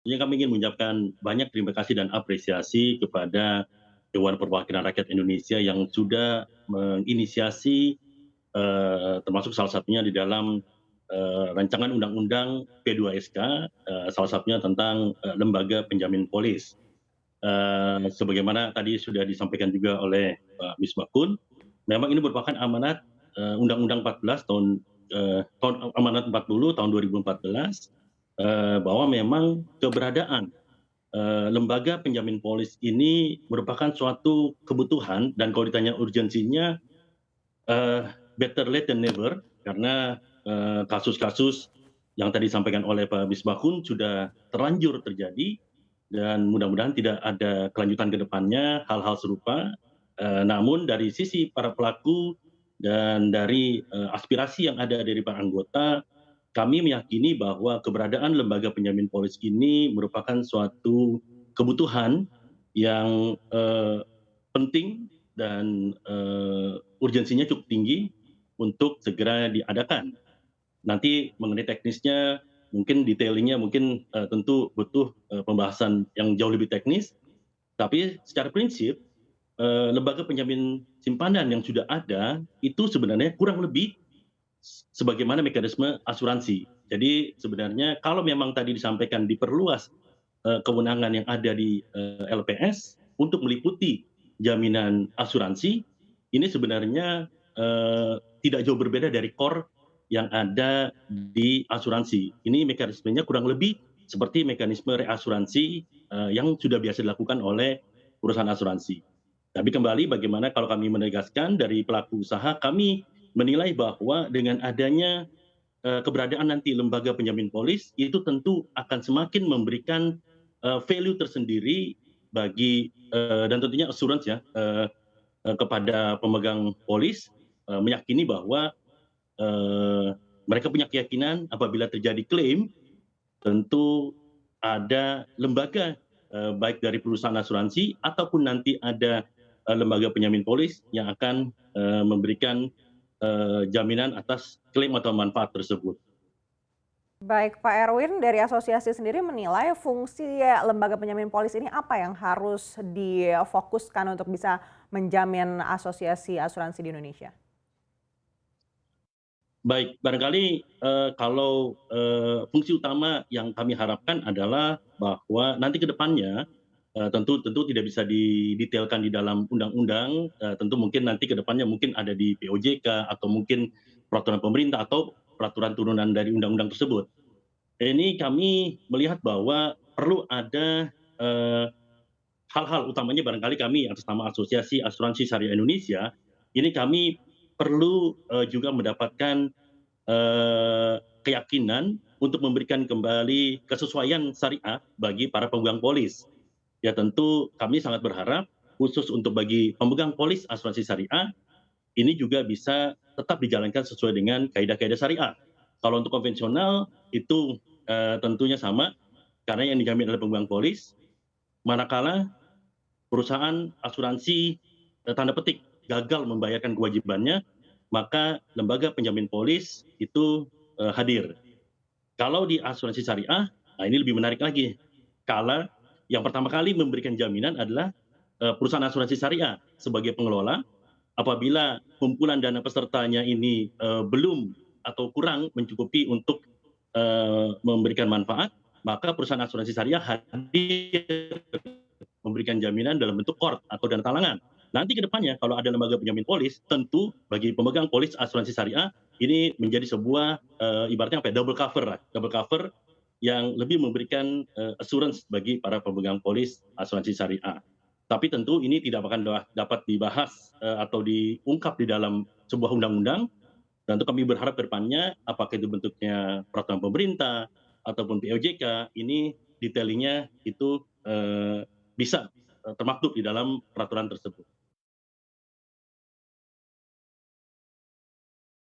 tentunya kami ingin mengucapkan banyak terima kasih dan apresiasi kepada Dewan Perwakilan Rakyat Indonesia yang sudah menginisiasi, termasuk salah satunya di dalam rancangan undang-undang P2SK, salah satunya tentang lembaga penjamin polis. Sebagaimana tadi sudah disampaikan juga oleh Pak Misbakun, memang ini merupakan amanat Undang-Undang 14 amanat 40 tahun 2014, bahwa memang keberadaan lembaga penjamin polis ini merupakan suatu kebutuhan, dan kalau ditanya urgensinya, better late than never, karena kasus-kasus yang tadi disampaikan oleh Pak Misbakun sudah terlanjur terjadi, dan mudah-mudahan tidak ada kelanjutan ke depannya hal-hal serupa. Namun dari sisi para pelaku dan dari aspirasi yang ada dari para anggota, kami meyakini bahwa keberadaan lembaga penjamin polis ini merupakan suatu kebutuhan yang penting dan urgensinya cukup tinggi untuk segera diadakan. Nanti mengenai teknisnya, mungkin detailingnya mungkin tentu butuh pembahasan yang jauh lebih teknis, tapi secara prinsip lembaga penjamin simpanan yang sudah ada itu sebenarnya kurang lebih sebagaimana mekanisme asuransi. Jadi sebenarnya kalau memang tadi disampaikan diperluas kewenangan yang ada di LPS untuk meliputi jaminan asuransi, ini sebenarnya tidak jauh berbeda dari core yang ada di asuransi. Ini mekanismenya kurang lebih seperti mekanisme reasuransi yang sudah biasa dilakukan oleh perusahaan asuransi. Tapi kembali bagaimana kalau kami menegaskan dari pelaku usaha, kami menilai bahwa dengan adanya keberadaan nanti lembaga penjamin polis itu tentu akan semakin memberikan value tersendiri bagi dan tentunya assurance ya kepada pemegang polis, meyakini bahwa mereka punya keyakinan apabila terjadi klaim tentu ada lembaga baik dari perusahaan asuransi ataupun nanti ada lembaga penjamin polis yang akan memberikan jaminan atas klaim atau manfaat tersebut. Baik, Pak Erwin, dari asosiasi sendiri menilai fungsi lembaga penjamin polis ini apa yang harus difokuskan untuk bisa menjamin asosiasi asuransi di Indonesia? Baik, barangkali kalau fungsi utama yang kami harapkan adalah bahwa nanti ke depannya tentu tentu tidak bisa didetailkan di dalam undang-undang, tentu mungkin nanti ke depannya mungkin ada di POJK atau mungkin peraturan pemerintah atau peraturan turunan dari undang-undang tersebut. Ini kami melihat bahwa perlu ada hal-hal utamanya barangkali kami atas nama Asosiasi Asuransi Syariah Indonesia, ini kami perlu juga mendapatkan keyakinan untuk memberikan kembali kesesuaian syariah bagi para pemegang polis. Ya tentu kami sangat berharap khusus untuk bagi pemegang polis asuransi syariah, ini juga bisa tetap dijalankan sesuai dengan kaidah-kaidah syariah. Kalau untuk konvensional itu tentunya sama, karena yang dijamin oleh pemegang polis, manakala perusahaan asuransi tanda petik gagal membayarkan kewajibannya, maka lembaga penjamin polis itu hadir. Kalau di asuransi syariah, nah ini lebih menarik lagi. Kala yang pertama kali memberikan jaminan adalah perusahaan asuransi syariah sebagai pengelola. Apabila kumpulan dana pesertanya ini belum atau kurang mencukupi untuk memberikan manfaat, maka perusahaan asuransi syariah hadir memberikan jaminan dalam bentuk kord atau dana talangan. Nanti ke depannya kalau ada lembaga penjamin polis, tentu bagi pemegang polis asuransi syariah ini menjadi sebuah ibaratnya apa ya, double cover lah, double cover yang lebih memberikan assurance bagi para pemegang polis asuransi syariah. Tapi tentu ini tidak akan dapat dibahas atau diungkap di dalam sebuah undang-undang. Tentu kami berharap ke depannya apakah itu bentuknya peraturan pemerintah ataupun POJK, ini detailingnya itu bisa termaktub di dalam peraturan tersebut.